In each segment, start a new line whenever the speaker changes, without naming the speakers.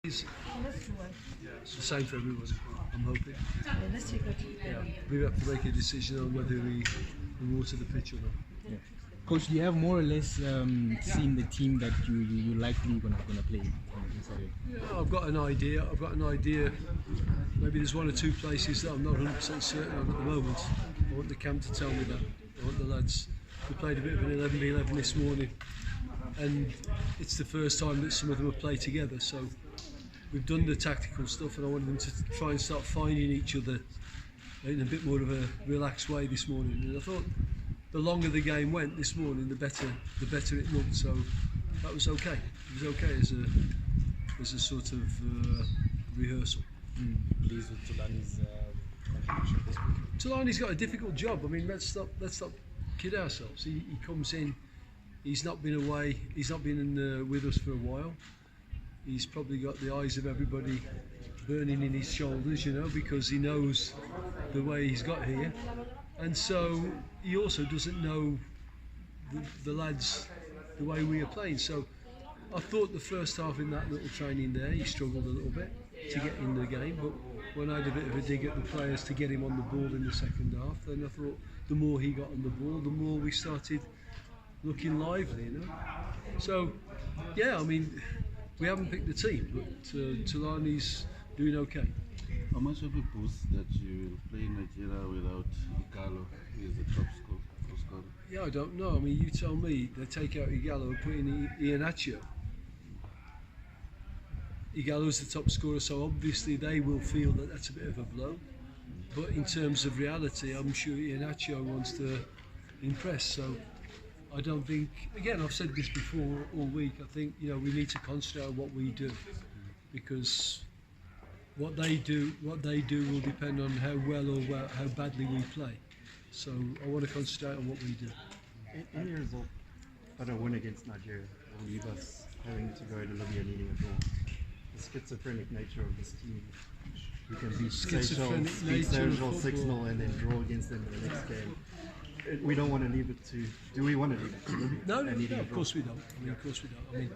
It's the same for everyone, I'm hoping. Yeah. We have to make a decision on whether we water the pitch or not.
Yeah. Coach, do you have more or less seen the team that you likely gonna play on Saturday?
Yeah, I've got an idea. Maybe there's one or two places that I'm not 100% certain on at the moment. I want the camp to tell me that. I want the lads. We played a bit of an 11v11 this morning, and it's the first time that some of them have played together. So we've done the tactical stuff, and I wanted them to try and start finding each other in a bit more of a relaxed way this morning. And I thought the longer the game went this morning, the better it looked. So that was okay. It was okay as a sort of rehearsal.
Pleased with Tulani's contribution this week.
Tulani's got a difficult job. I mean, let's not kid ourselves. He comes in. He's not been away. He's not been with us for a while. He's probably got the eyes of everybody burning in his shoulders, you know, because he knows the way he's got here, and so he also doesn't know the lads the way we are playing. So I thought the first half in that little training there, he struggled a little bit to get in the game, but when I had a bit of a dig at the players to get him on the ball in the second half, then I thought the more he got on the ball, the more we started looking lively, you know. So yeah, I mean, we haven't picked the team, but Tulani's doing okay.
How much of a boost that you play in Nigeria without Igalo, who is the top scorer?
Yeah, I don't know. I mean, you tell me. They take out Igalo and put in Iheanacho. Igalo's the top scorer, so obviously they will feel that that's a bit of a blow. But in terms of reality, I'm sure Iheanacho wants to impress. So I don't think, again, I've said this before all week, I think, you know, we need to concentrate on what we do, because what they do will depend on how well or how badly we play. So I want to concentrate on what we do.
Any result but a win against Nigeria will leave us having to go to Libya needing a draw. The schizophrenic nature of this team. We can beat Seychelles 6-0 and then draw against them in the next game. We don't want to leave it to. Do we want to leave it to Libya?
No, of course we don't. I mean, of course we don't. I mean,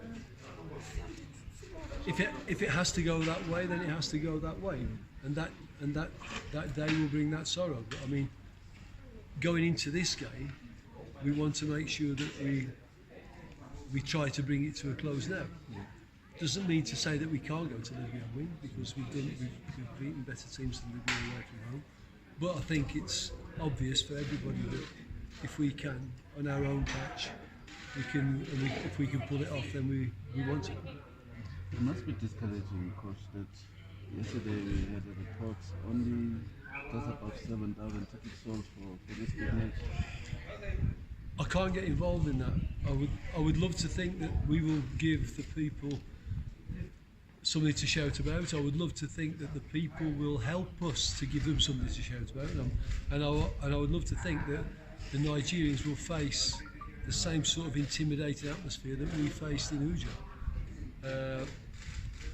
if it has to go that way, then it has to go that way, and that day will bring that sorrow. But I mean, going into this game, we want to make sure that we try to bring it to a close now. Doesn't mean to say that we can't go to Libya and win, because we've beaten better teams than Libya away from home. But I think it's obvious for everybody that if we can, on our own patch, if we can pull it off, then we want to.
It must be discouraging, Coach, that yesterday we had a report only just about 7,000 tickets sold for this big match.
I can't get involved in that. I would love to think that we will give the people something to shout about. I would love to think that the people will help us to give them something to shout about, and I would love to think that the Nigerians will face the same sort of intimidating atmosphere that we faced in Uja.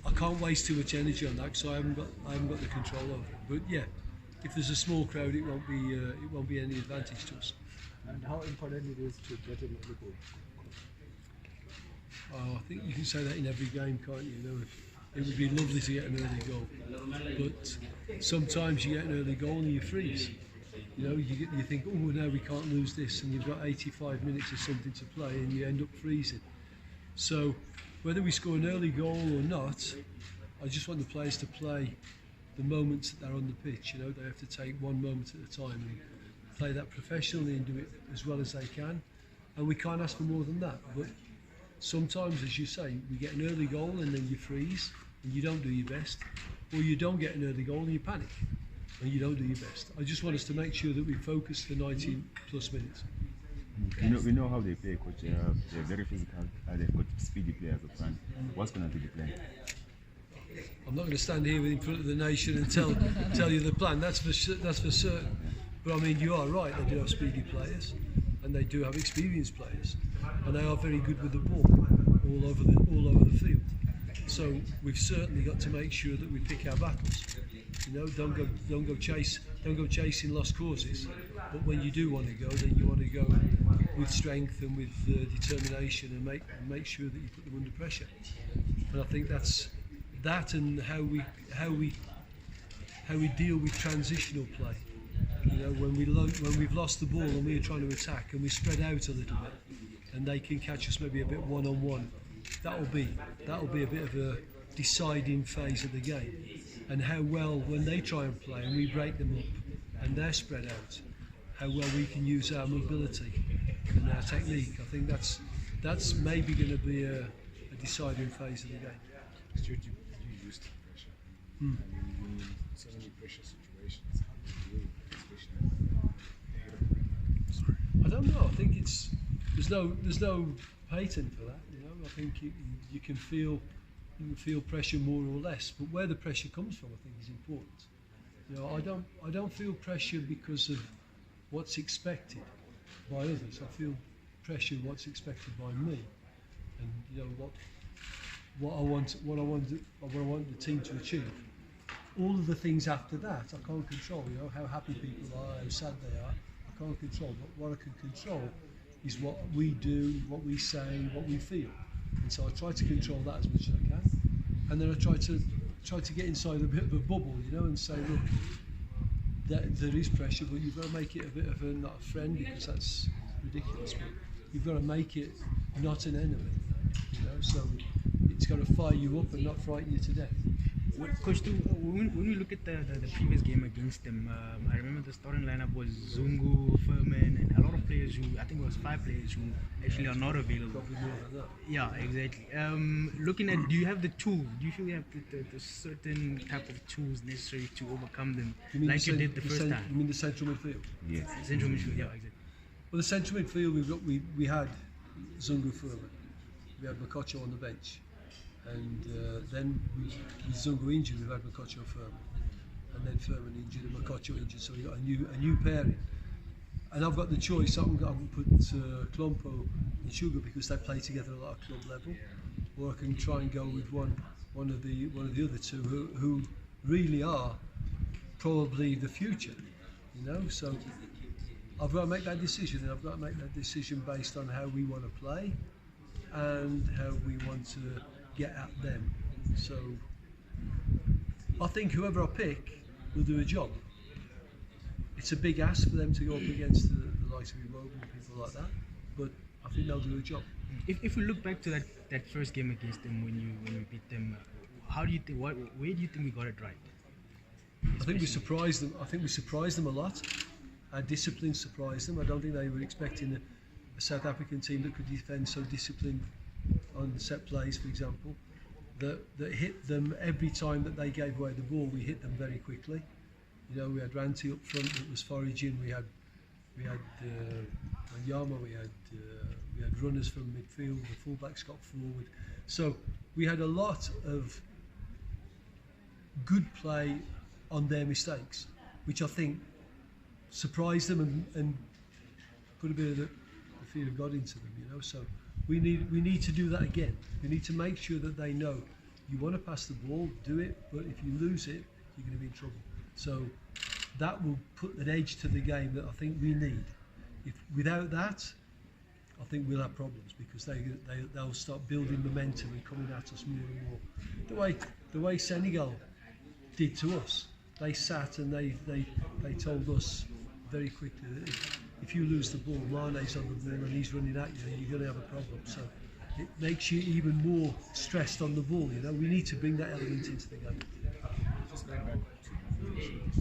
I can't waste too much energy on that, because I haven't got the control over it. But yeah, if there's a small crowd, it won't be any advantage to us.
And how important it is to get an early goal?
Oh, I think you can say that in every game, can't you? You know, it would be lovely to get an early goal, but sometimes you get an early goal and you freeze. You know, you think, oh, now we can't lose this, and you've got 85 minutes of something to play, and you end up freezing. So whether we score an early goal or not, I just want the players to play the moments that they're on the pitch. You know, they have to take one moment at a time and play that professionally and do it as well as they can. And we can't ask for more than that. But sometimes, as you say, we get an early goal and then you freeze and you don't do your best, or you don't get an early goal and you panic and you don't do your best. I just want us to make sure that we focus for 90 plus minutes.
We know how they play, Coach. They're very physical. They've got speedy players up front. What's going to be the plan?
I'm not going to stand here in front of the nation and tell you the plan. That's for certain. But I mean, you are right. They do have speedy players, and they do have experienced players, and they are very good with the ball all over the field. So we've certainly got to make sure that we pick our battles. You know, don't go chasing lost causes. But when you do want to go, then you want to go with strength and with determination, and make sure that you put them under pressure. And I think that's that and how we deal with transitional play. You know, when we've lost the ball and we're trying to attack and we spread out a little bit, and they can catch us maybe a bit one-on-one. That'll be a bit of a deciding phase of the game, and how well when they try and play and we break them up and they're spread out, how well we can use our mobility and our technique. I think that's maybe going to be a deciding phase of the game.
Stuart, you used to pressure. And in so many pressure situations, how do you deal with it, especially
I don't know. I think there's no patent for that. You know, I think you can feel pressure more or less, but where the pressure comes from, I think, is important. You know, I don't feel pressure because of what's expected by others. I feel pressure what's expected by me, and you know what I want the team to achieve. All of the things after that I can't control. You know, how happy people are, how sad they are, I can't control. But what I can control is what we do, what we say, what we feel. And so I try to control that as much as I can. And then I try to get inside a bit of a bubble, you know, and say, look, there is pressure, but you've got to make it a bit of not a friend, because that's ridiculous, but you've got to make it not an enemy, you know, so it's got to fire you up and not frighten you to death.
Coach, when we look at the previous game against them, I remember the starting lineup was Zungu, Furman, and a lot of players who, I think it was 5 players who actually are not available.
Probably more than that.
Yeah, exactly. Looking at, do you have the tools? Do you feel you have the certain type of tools necessary to overcome them, like you did the first time?
You mean the central midfield?
Yes.
Central midfield, yeah, exactly.
Well, the central midfield, we had Zungu, Furman, we had Makocho on the bench. And then with Zungu injured, we've had Makocho Furman, and then Furman injured and Makocho injured, so we got a new pairing. And I've got the choice. I can put Klompo and Sugar because they play together a lot at club level, or I can try and go with one of the other two who really are probably the future. You know, so I've got to make that decision, and I've got to make that decision based on how we want to play and how we want to get at them. So I think whoever I pick will do a job. It's a big ask for them to go up against the likes of Iwobi and people like that, but I think they'll do a job.
If we look back to that first game against them when you beat them, how do you think? Where do you think we got it right?
I think we surprised them. I think we surprised them a lot. Our discipline surprised them. I don't think they were expecting a South African team that could defend so disciplined on set plays, for example, that hit them every time that they gave away the ball. We hit them very quickly. You know, we had Ranti up front that was foraging. We had Yama. We had runners from midfield. The fullbacks got forward. So we had a lot of good play on their mistakes, which I think surprised them and put a bit of the fear of God into them. You know, so. We need to do that again. We need to make sure that they know you want to pass the ball, do it, but if you lose it, you're going to be in trouble. So that will put an edge to the game that I think we need. Without that, I think we'll have problems because they'll start building momentum and coming at us more and more. The way Senegal did to us, they sat and they told us very quickly that if you lose the ball, Mane's on the ball and he's running at you, you're going to have a problem. So it makes you even more stressed on the ball. You know, we need to bring that element into the game.
Just going back to the issues,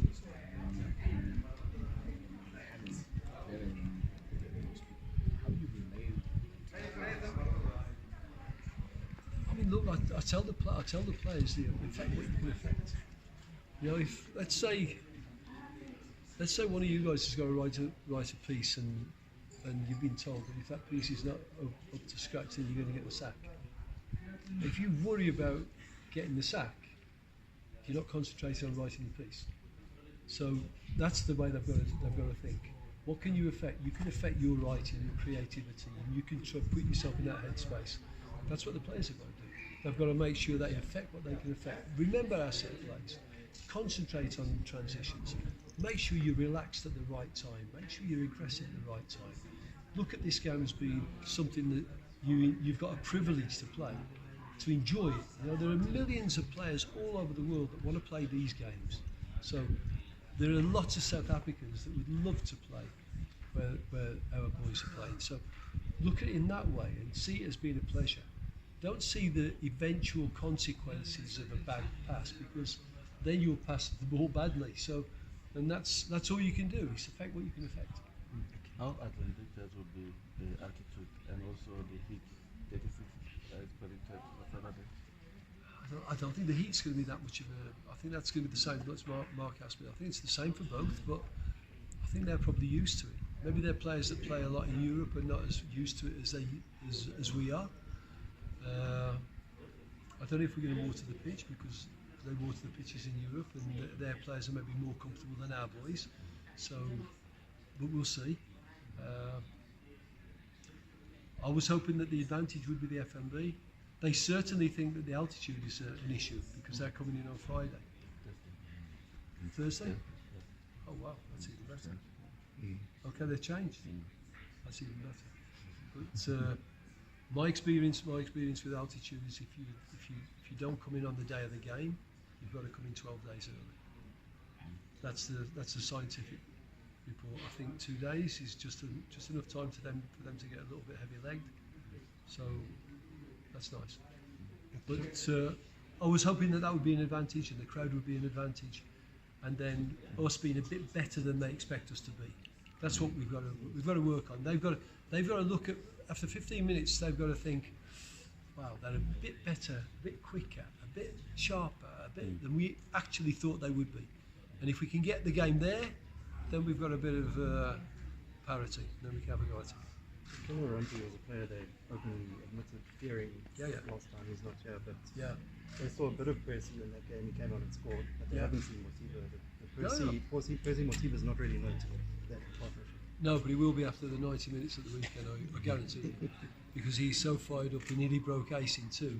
how do you relate?
I mean, look, I tell the players, you know, affect what you can affect. You know, if let's say one of you guys is going to write a piece and you've been told that if that piece is not up to scratch, then you're going to get the sack. If you worry about getting the sack, you're not concentrating on writing the piece. So that's the way they've got to think. What can you affect? You can affect your writing, your creativity, and you can try to put yourself in that headspace. That's what the players have got to do. They've got to make sure they affect what they can affect. Remember our set plays. Concentrate on transitions. Make sure you're relaxed at the right time. Make sure you're aggressive at the right time. Look at this game as being something that you've got a privilege to play. to enjoy it. You know, there are millions of players all over the world that want to play these games. So there are lots of South Africans that would love to play where our boys are playing. So look at it in that way and see it as being a pleasure. Don't see the eventual consequences of a bad pass, because then you'll pass the ball badly. So, and that's all you can do, is affect what you can affect.
How advantageous would be the attitude and also the heat 36 as predicted for Saturday?
I don't think the heat's going to be that much of a. I think that's going to be the same. That's Mark asked me. I think it's the same for both, but I think they're probably used to it. Maybe they're players that play a lot in Europe and not as used to it as we are. I don't know if we're going to water the pitch, because they water the pitches in Europe and their players are maybe more comfortable than our boys. So, but we'll see. I was hoping that the advantage would be the FMB. They certainly think that the altitude is an issue, because they're coming in on Friday. Thursday? Oh wow, that's even better. Okay, they've changed. That's even better. But my experience with altitude is if you don't come in on the day of the game, you've got to come in 12 days early. That's the scientific report. I think 2 days is just enough time for them to get a little bit heavy-legged. So that's nice. But I was hoping that would be an advantage, and the crowd would be an advantage, and then us being a bit better than they expect us to be. That's what we've got to work on. They've got to look at, after 15 minutes, they've got to think, wow, they're a bit better, a bit quicker, a bit sharper, a bit than we actually thought they would be. And if we can get the game there, then we've got a bit of parity. Then we can have a go at it.
Killer Rumpi was a player they openly admitted fearing last time he's not here, but they saw a bit of Percy in that game. He came on and scored, but they haven't seen Mothiba. Percy Mothiba's not really known to that partnership.
No, but he will be after the 90 minutes at the weekend, I guarantee you, because he's so fired up. He nearly broke Ace in two.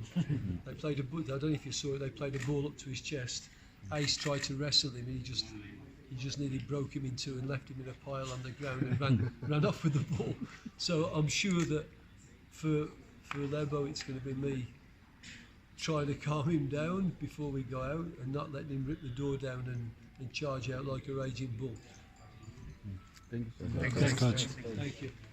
They played I don't know if you saw it. They played a ball up to his chest. Ace tried to wrestle him, and he just nearly broke him in two and left him in a pile on the ground and ran off with the ball. So I'm sure that for Lebo, it's going to be me trying to calm him down before we go out and not letting him rip the door down and charge out like a raging bull.
Thank you so much.
Thank you.